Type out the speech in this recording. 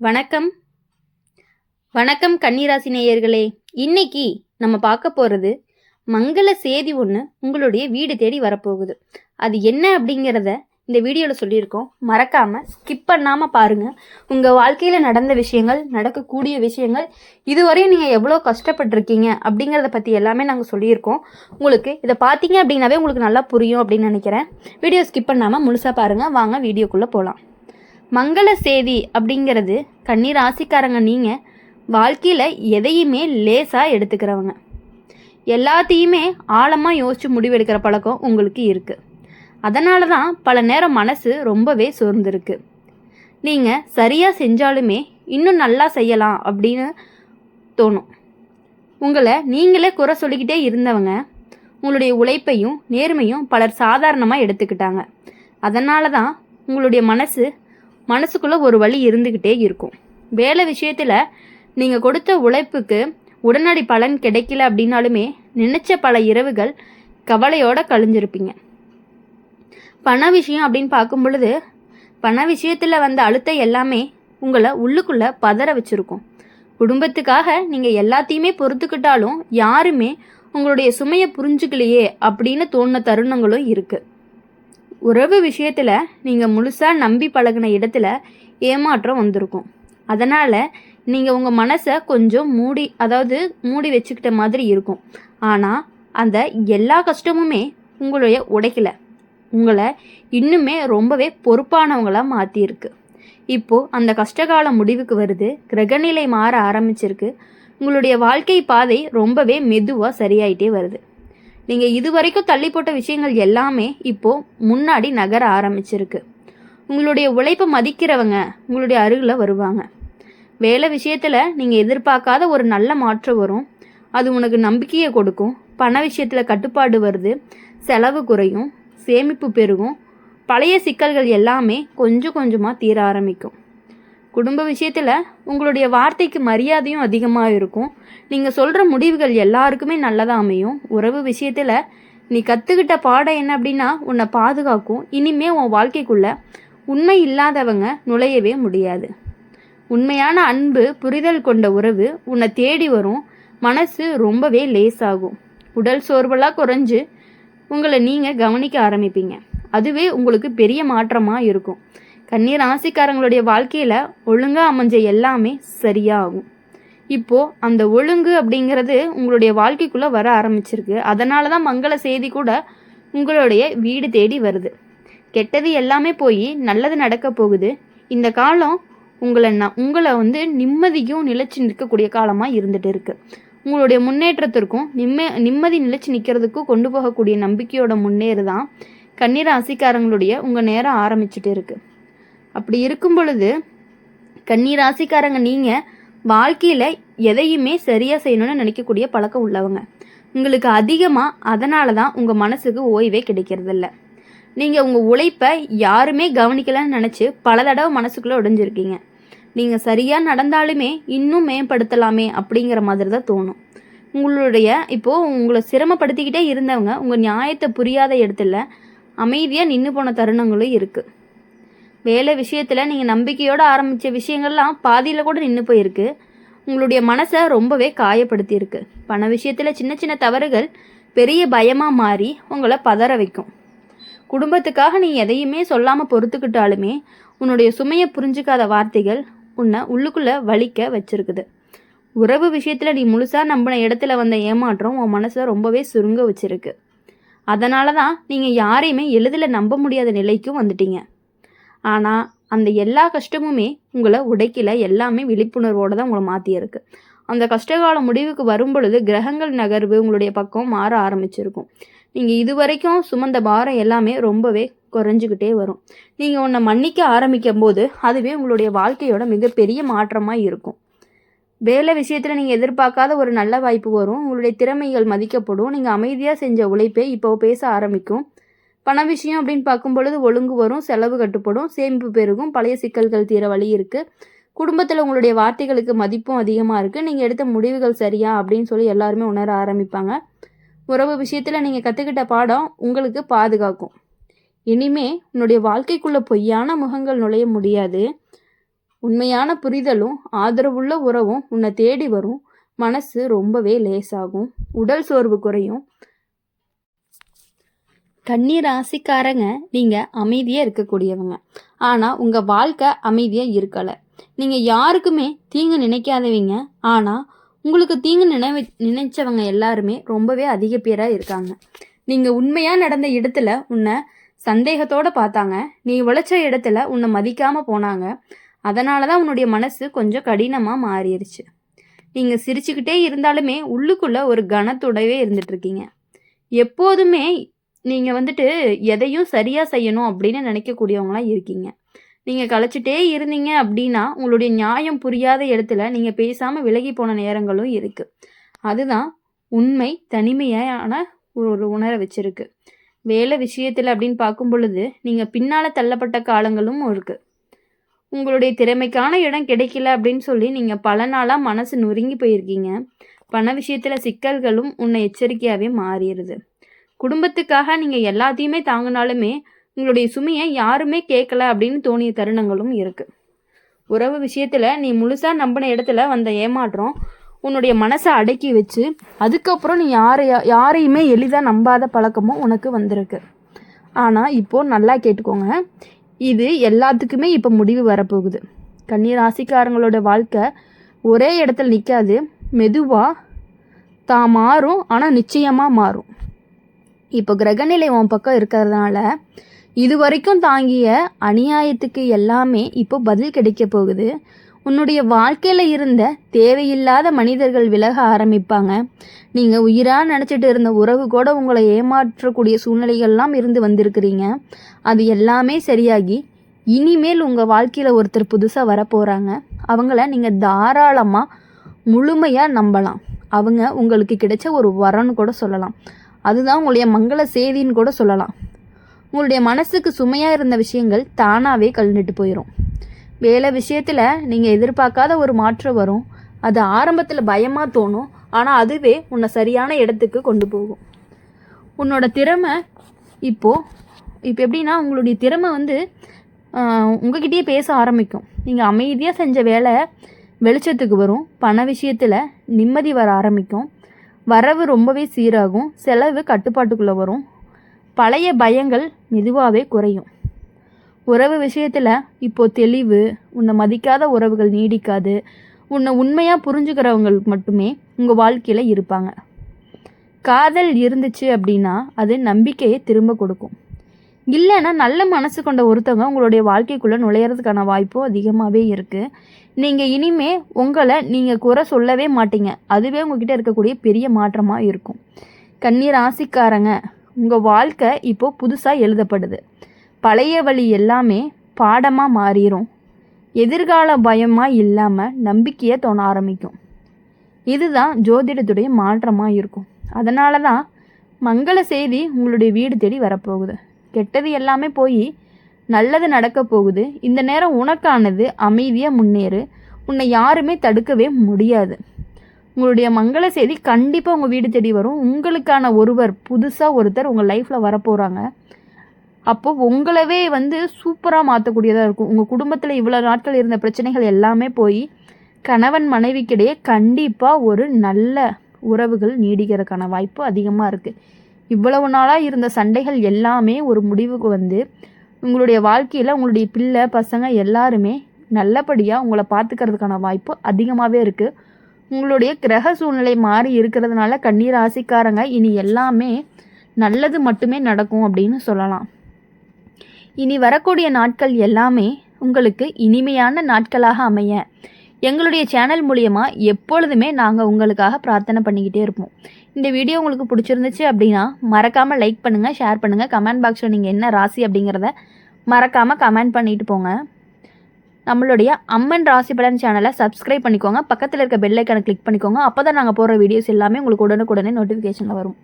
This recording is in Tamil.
வணக்கம் வணக்கம் கன்னிராசி நேயர்களே. இன்னைக்கு நம்ம பார்க்க போகிறது மங்கள செய்தி ஒன்று உங்களுடைய வீடு தேடி வரப்போகுது. அது என்ன அப்படிங்கிறத இந்த வீடியோவில் சொல்லியிருக்கோம். மறக்காமல் ஸ்கிப் பண்ணாமல் பாருங்கள். உங்கள் வாழ்க்கையில் நடந்த விஷயங்கள், நடக்கக்கூடிய விஷயங்கள், இதுவரையும் நீங்கள் எவ்வளோ கஷ்டப்பட்டிருக்கீங்க அப்படிங்கிறத பற்றி எல்லாமே நாங்கள் சொல்லியிருக்கோம். உங்களுக்கு இதை பார்த்தீங்க அப்படின்னாவே உங்களுக்கு நல்லா புரியும் அப்படின்னு நினைக்கிறேன். வீடியோ ஸ்கிப் பண்ணாமல் முழுசாக பாருங்கள். வாங்க வீடியோக்குள்ளே போகலாம். மங்கள செய்தி அப்படிங்கிறது கன்னி ராசிக்காரங்க, நீங்கள் வாழ்க்கையில் எதையுமே லேசாக எடுத்துக்கிறவங்க. எல்லாத்தையுமே ஆழமாக யோசித்து முடிவெடுக்கிற பழக்கம் உங்களுக்கு இருக்குது. அதனால தான் பல நேரம் மனசு ரொம்பவே சோர்ந்துருக்கு. நீங்கள் சரியாக செஞ்சாலுமே இன்னும் நல்லா செய்யலாம் அப்படின்னு தோணும். உங்களை நீங்களே குறை சொல்லிக்கிட்டே இருந்தவங்க உங்களுடைய உழைப்பையும் நேர்மையும் பலர் சாதாரணமாக எடுத்துக்கிட்டாங்க. அதனால தான் உங்களுடைய மனசுக்குள்ளே ஒரு வழி இருந்துக்கிட்டே இருக்கும். வேலை விஷயத்தில் நீங்கள் கொடுத்த உழைப்புக்கு உடனடி பலன் கிடைக்கல அப்படின்னாலுமே நினச்ச பல இரவுகள் கவலையோடு கழிஞ்சிருப்பீங்க. பண விஷயம் அப்படின்னு பார்க்கும் பொழுது பண விஷயத்தில் வந்த அழுத்தம் எல்லாமே உங்களை உள்ளுக்குள்ளே பதற வச்சுருக்கும். குடும்பத்துக்காக நீங்கள் எல்லாத்தையுமே பொறுத்துக்கிட்டாலும் யாருமே உங்களுடைய சுமையை புரிஞ்சுக்கலையே அப்படின்னு தோணின தருணங்களும் இருக்குது. உறவு விஷயத்தில் நீங்கள் முழுசாக நம்பி பழகின இடத்துல ஏமாற்றம் வந்திருக்கும். அதனால் நீங்கள் உங்கள் மனசை கொஞ்சம் மூடி வச்சுக்கிட்ட மாதிரி இருக்கும். ஆனால் அந்த எல்லா கஷ்டமுமே உங்களுடைய உடைக்கலை, உங்களை இன்னுமே ரொம்பவே பொறுப்பானவங்களாக மாற்றியிருக்கு. இப்போது அந்த கஷ்டகால முடிவுக்கு வருது. கிரகநிலை மாற ஆரம்பிச்சிருக்கு. உங்களுடைய வாழ்க்கை பாதை ரொம்பவே மெதுவாக சரியாயிட்டே வருது. நீங்கள் இதுவரைக்கும் தள்ளி போட்ட விஷயங்கள் எல்லாமே இப்போது முன்னாடி நகர ஆரம்பிச்சிருக்கு. உங்களுடைய உழைப்பை மதிக்கிறவங்க உங்களுடைய அருகில் வருவாங்க. வேலை விஷயத்தில் நீங்கள் எதிர்பார்க்காத ஒரு நல்ல மாற்றம் வரும். அது உனக்கு நம்பிக்கையை கொடுக்கும். பண விஷயத்தில் கட்டுப்பாடு வருது. செலவு குறையும், சேமிப்பு பெருகும். பழைய சிக்கல்கள் எல்லாமே கொஞ்சம் கொஞ்சமாக தீர ஆரம்பிக்கும். குடும்ப விஷயத்தில் உங்களுடைய வார்த்தைக்கு மரியாதையும் அதிகமாக இருக்கும். நீங்கள் சொல்கிற முடிவுகள் எல்லாருக்குமே நல்லதாக அமையும். உறவு விஷயத்தில் நீ கற்றுக்கிட்ட பாடம் என்ன அப்படின்னா உன்னை பாதுகாக்கும். இனிமே உன் வாழ்க்கைக்குள்ளே உண்மை இல்லாதவங்க நுழையவே முடியாது. உண்மையான அன்பு, புரிதல் கொண்ட உறவு உன்னை தேடி வரும். மனசு ரொம்பவே லேசாகும். உடல் சோர்வெல்லாம் குறைஞ்சு உங்களை நீங்கள் கவனிக்க ஆரம்பிப்பீங்க. அதுவே உங்களுக்கு பெரிய மாற்றமாக இருக்கும். கன்னி ராசிக்காரங்களுடைய வாழ்க்கையில் ஒழுங்காக அமைஞ்ச எல்லாமே சரியாகும். இப்போது அந்த ஒழுங்கு அப்படிங்கிறது உங்களுடைய வாழ்க்கைக்குள்ளே வர ஆரம்பிச்சிருக்கு. அதனால தான் மங்கள செய்தி கூட உங்களுடைய வீடு தேடி வருது. கெட்டது எல்லாமே போய் நல்லது நடக்க போகுது. இந்த காலம் உங்களை நிம்மதியும் நிலைச்சி நிற்கக்கூடிய காலமாக இருந்துகிட்டு இருக்குது. உங்களுடைய முன்னேற்றத்திற்கும் நிம்மதி நிலைச்சி நிற்கிறதுக்கும் கொண்டு போகக்கூடிய நம்பிக்கையோட முன்னேறுதான் கன்னி ராசிக்காரங்களுடைய உங்கள் நேரம் ஆரம்பிச்சுட்டு இருக்குது. அப்படி இருக்கும் பொழுது கன்னி ராசிக்காரங்க, நீங்கள் வாழ்க்கையில் எதையுமே சரியாக செய்யணும்னு நினைக்கக்கூடிய பழக்கம் உள்ளவங்க. உங்களுக்கு அதிகமாக அதனால தான் உங்கள் மனசுக்கு ஓய்வே கிடைக்கிறதில்ல. நீங்கள் உங்கள் உழைப்பை யாருமே கவனிக்கலன்னு நினச்சி பல தடவை மனசுக்குள்ளே உடைஞ்சிருக்கீங்க. நீங்கள் சரியாக நடந்தாலுமே இன்னும் மேம்படுத்தலாமே அப்படிங்கிற மாதிரி தான் தோணும். உங்களை சிரமப்படுத்திக்கிட்டே இருந்தவங்க உங்கள் நியாயத்தை புரியாத இடத்துல அமைதியாக நின்று போன தருணங்களும் இருக்குது. வேலை விஷயத்தில் நீங்கள் நம்பிக்கையோடு ஆரம்பித்த விஷயங்கள்லாம் பாதியில் கூட நின்று போயிருக்கு. உங்களுடைய மனசை ரொம்பவே காயப்படுத்தியிருக்கு. பண விஷயத்தில் சின்ன சின்ன தவறுகள் பெரிய பயமாக மாறி உங்களை பதற வைக்கும். குடும்பத்துக்காக நீ எதையுமே சொல்லாமல் பொறுத்துக்கிட்டாலுமே உன்னுடைய சுமையை புரிஞ்சிக்காத வார்த்தைகள் உன்னை உள்ளுக்குள்ளே வலிக்க வச்சிருக்குது. உறவு விஷயத்தில் நீ முழுசாக நம்பின இடத்துல வந்த ஏமாற்றம் உன் மனசை ரொம்பவே சுருங்க வச்சிருக்கு. அதனால தான் நீங்கள் யாரையுமே எளிதில் நம்ப முடியாத நிலைக்கும் வந்துட்டீங்க. ஆனால் அந்த எல்லா கஷ்டமுமே உங்களை உடைக்கல, எல்லாமே விழிப்புணர்வோடு தான் உங்களை மாற்றியிருக்கு. அந்த கஷ்டகால முடிவுக்கு வரும் பொழுது கிரகங்கள் நகர்வு உங்களுடைய பக்கம் மாற ஆரம்பிச்சிருக்கும். நீங்கள் இதுவரைக்கும் சுமந்த பாரம் எல்லாமே ரொம்பவே குறைஞ்சிக்கிட்டே வரும். நீங்கள் உன்னை மன்னிக்க ஆரம்பிக்கும் போது அதுவே உங்களுடைய வாழ்க்கையோட மிகப்பெரிய மாற்றமாக இருக்கும். வேலை விஷயத்தில் நீங்கள் எதிர்பார்க்காத ஒரு நல்ல வாய்ப்பு வரும். உங்களுடைய திறமைகள் மதிக்கப்படும். நீங்கள் அமைதியாக செஞ்ச உழைப்பே இப்போ பேச ஆரம்பிக்கும். பண விஷயம் அப்படின்னு பார்க்கும் பொழுது ஒழுங்கு வரும், செலவு கட்டுப்படும், சேமிப்பு பெருகும், பழைய சிக்கல்கள் தீர வழி இருக்குது. குடும்பத்தில் உங்களுடைய வார்த்தைகளுக்கு மதிப்பும் அதிகமாக இருக்குது. நீங்கள் எடுத்த முடிவுகள் சரியா அப்படின்னு சொல்லி எல்லாருமே உணர ஆரம்பிப்பாங்க. உறவு விஷயத்தில் நீங்கள் கற்றுக்கிட்ட பாடம் உங்களுக்கு பாதுகாக்கும். இனிமே உன்னுடைய வாழ்க்கைக்குள்ளே பொய்யான முகங்கள் நுழைய முடியாது. உண்மையான புரிதலும் ஆதரவுள்ள உறவும் உன்னை தேடி வரும். மனசு ரொம்பவே லேசாகும். உடல் சோர்வு குறையும். கன்னி ராசிக்காரங்க நீங்கள் அமைதியாக இருக்கக்கூடியவங்க. ஆனால் உங்கள் வாழ்க்கை அமைதியாக இருக்கலை. நீங்கள் யாருக்குமே தீங்கு நினைக்காதவங்க. ஆனால் உங்களுக்கு தீங்கு நினைச்சவங்க எல்லாருமே ரொம்பவே அதிக பேராக இருக்காங்க. நீங்கள் உண்மையாக நடந்த இடத்துல உன்னை சந்தேகத்தோடு பார்த்தாங்க. நீ உழைச்ச இடத்துல உன்னை மதிக்காமல் போனாங்க. அதனால தான் உன்னுடைய மனசு கொஞ்சம் கடினமாக மாறிடுச்சு. நீங்கள் சிரிச்சுக்கிட்டே இருந்தாலுமே உள்ளுக்குள்ளே ஒரு கனத்தோடவே இருந்துகிட்ருக்கீங்க. எப்போதுமே நீங்கள் எதையும் சரியாக செய்யணும் அப்படின்னு நினைக்கக்கூடியவங்களாம் இருக்கீங்க. நீங்கள் கலைச்சிட்டே இருந்தீங்க அப்படின்னா உங்களுடைய நியாயம் புரியாத இடத்துல நீங்கள் பேசாமல் விலகி போன நேரங்களும் இருக்குது. அதுதான் உண்மை தனிமையான ஒரு உணர வச்சிருக்கு. வேலை விஷயத்தில் அப்படின்னு பார்க்கும் பொழுது நீங்கள் பின்னால் தள்ளப்பட்ட காலங்களும் இருக்குது. உங்களுடைய திறமைக்கான இடம் கிடைக்கல அப்படின்னு சொல்லி நீங்கள் பல நாளாக மனசு நொறுங்கி போயிருக்கீங்க. பண விஷயத்தில் சிக்கல்களும் உன்னை எச்சரிக்கையாகவே மாறிடுது. குடும்பத்துக்காக நீங்கள் எல்லாத்தையுமே தாங்கினாலுமே உங்களுடைய சுமையை யாருமே கேட்கல அப்படின்னு தோணிய தருணங்களும் இருக்குது. உறவு விஷயத்தில் நீ முழுசாக நம்பின இடத்துல வந்த ஏமாற்றம் உன்னுடைய மனசை அடக்கி வச்சு அதுக்கப்புறம் நீ யாரையுமே எளிதாக நம்பாத பழக்கமும் உனக்கு வந்திருக்கு. ஆனால் இப்போது நல்லா கேட்டுக்கோங்க, இது எல்லாத்துக்குமே இப்போ முடிவு வரப்போகுது. கன்னி ராசிக்காரங்களோட வாழ்க்கை ஒரே இடத்துல நிற்காது. மெதுவாக தான் மாறும், ஆனால் நிச்சயமாக மாறும். இப்போ கிரகநிலை உன் பக்கம் இருக்கிறதுனால இது வரைக்கும் தாங்கிய அநியாயத்துக்கு எல்லாமே இப்போ பதில் கிடைக்க போகுது. உன்னுடைய வாழ்க்கையில் இருந்த தேவையில்லாத மனிதர்கள் விலக ஆரம்பிப்பாங்க. நீங்கள் உயிராக நினச்சிட்டு இருந்த உறவு கூட உங்களை ஏமாற்றக்கூடிய சூழ்நிலைகள்லாம் இருந்து வந்திருக்கிறீங்க. அது எல்லாமே சரியாகி இனிமேல் உங்கள் வாழ்க்கையில் ஒருத்தர் புதுசாக வரப்போகிறாங்க. அவங்கள நீங்கள் தாராளமாக முழுமையாக நம்பலாம். அவங்க உங்களுக்கு கிடைச்ச ஒரு வரன்னு கூட சொல்லலாம். அதுதான் உங்களுடைய மங்கள செய்தின்னு கூட சொல்லலாம். உங்களுடைய மனசுக்கு சுமையாக இருந்த விஷயங்கள் தானாகவே கழண்டுட்டு போயிடும். வேலை விஷயத்தில் நீங்கள் எதிர்பார்க்காத ஒரு மாற்றம் வரும். அது ஆரம்பத்தில் பயமாக தோணும், ஆனால் அதுவே உன்னை சரியான இடத்துக்கு கொண்டு போகும். உன்னோட திறமை இப்போ எப்படின்னா உங்களுடைய திறமை உங்ககிட்டயே பேச ஆரம்பிக்கும். நீங்கள் அமைதியாக செஞ்ச வேலை வெளிச்சத்துக்கு வரும். பண விஷயத்தில் நிம்மதி வர ஆரம்பிக்கும். வரவு ரொம்பவே சீராகும். செலவு கட்டுப்பாட்டுக்குள்ளே வரும். பழைய பயங்கள் மெதுவாகவே குறையும். உறவு விஷயத்தில் இப்போது தெளிவு. உன்னை மதிக்காத உறவுகள் நீடிக்காது. உன்னை உண்மையாக புரிஞ்சுக்கிறவங்களுக்கு மட்டுமே உங்கள் வாழ்க்கையில் இருப்பாங்க. காதல் இருந்துச்சு அப்படின்னா அது நம்பிக்கையை திரும்ப கொடுக்கும். இல்லைன்னா நல்ல மனசு கொண்ட ஒருத்தவங்க உங்களுடைய வாழ்க்கைக்குள்ளே நுழையிறதுக்கான வாய்ப்பும் அதிகமாகவே இருக்குது. நீங்கள் இனிமே உங்களை நீங்கள் குறை சொல்லவே மாட்டீங்க. அதுவே உங்ககிட்ட இருக்கக்கூடிய பெரிய மாற்றமாக இருக்கும். கன்னி ராசிக்காரங்க, உங்கள் வாழ்க்கை இப்போது புதுசாக எழுதப்படுது. பழைய வழி எல்லாமே பாடமாக மாறிடும். எதிர்கால பயமாக இல்லாமல் நம்பிக்கையை தோண ஆரம்பிக்கும். இதுதான் ஜோதிடத்துடைய மாற்றமாக இருக்கும். அதனால தான் மங்கள செய்தி உங்களுடைய வீடு தேடி வரப்போகுது. கெட்டது எல்லாமே போய் நல்லது நடக்க போகுது. இந்த நேரம் உனக்கானது. அமைதியாக முன்னேறு. உன்னை யாருமே தடுக்கவே முடியாது. உங்களுடைய மங்கள செய்தி கண்டிப்பாக உங்கள் வீடு தேடி வரும். உங்களுக்கான ஒருவர் புதுசாக ஒருத்தர் உங்கள் லைஃப்பில் வரப்போகிறாங்க. அப்போது உங்களவே சூப்பராக மாற்றக்கூடியதாக இருக்கும். உங்கள் குடும்பத்தில் இவ்வளோ நாட்கள் இருந்த பிரச்சனைகள் எல்லாமே போய் கணவன் மனைவிக்கிடையே கண்டிப்பாக ஒரு நல்ல உறவுகள் நீடிக்கிறதுக்கான வாய்ப்பு அதிகமாக இருக்குது. இவ்வளவு நாளாக இருந்த சண்டைகள் எல்லாமே ஒரு முடிவுக்கு உங்களுடைய வாழ்க்கையில் உங்களுடைய பிள்ளை பசங்க எல்லாருமே நல்லபடியாக உங்களை பார்த்துக்கிறதுக்கான வாய்ப்பு அதிகமாகவே இருக்குது. உங்களுடைய கிரக சூழ்நிலை மாறி இருக்கிறதுனால கன்னி ராசிக்காரங்க இனி எல்லாமே நல்லது மட்டுமே நடக்கும் அப்படின்னு சொல்லலாம். இனி வரக்கூடிய நாட்கள் எல்லாமே உங்களுக்கு இனிமையான நாட்களாக அமைய எங்களுடைய சேனல் மூலியமாக எப்பொழுதுமே நாங்கள் உங்களுக்காக பிரார்த்தனை பண்ணிக்கிட்டே இருப்போம். இந்த வீடியோ உங்களுக்கு பிடிச்சிருந்துச்சு அப்படின்னா மறக்காமல் லைக் பண்ணுங்கள், ஷேர் பண்ணுங்கள். கமெண்ட் பாக்ஸில் நீங்கள் என்ன ராசி அப்படிங்கிறத மறக்காமல் கமெண்ட் பண்ணிட்டு போங்க. நம்மளுடைய அம்மன் ராசி பலன் சேனலை சப்ஸ்கிரைப் பண்ணிக்கோங்க. பக்கத்தில் இருக்க பெல் ஐக்கானை கிளிக் பண்ணிக்கோங்க. அப்போ தான் நாங்கள் போடுற வீடியோஸ் எல்லாமே உங்களுக்கு உடனுக்குடனே நோட்டிஃபிகேஷனில் வரும்.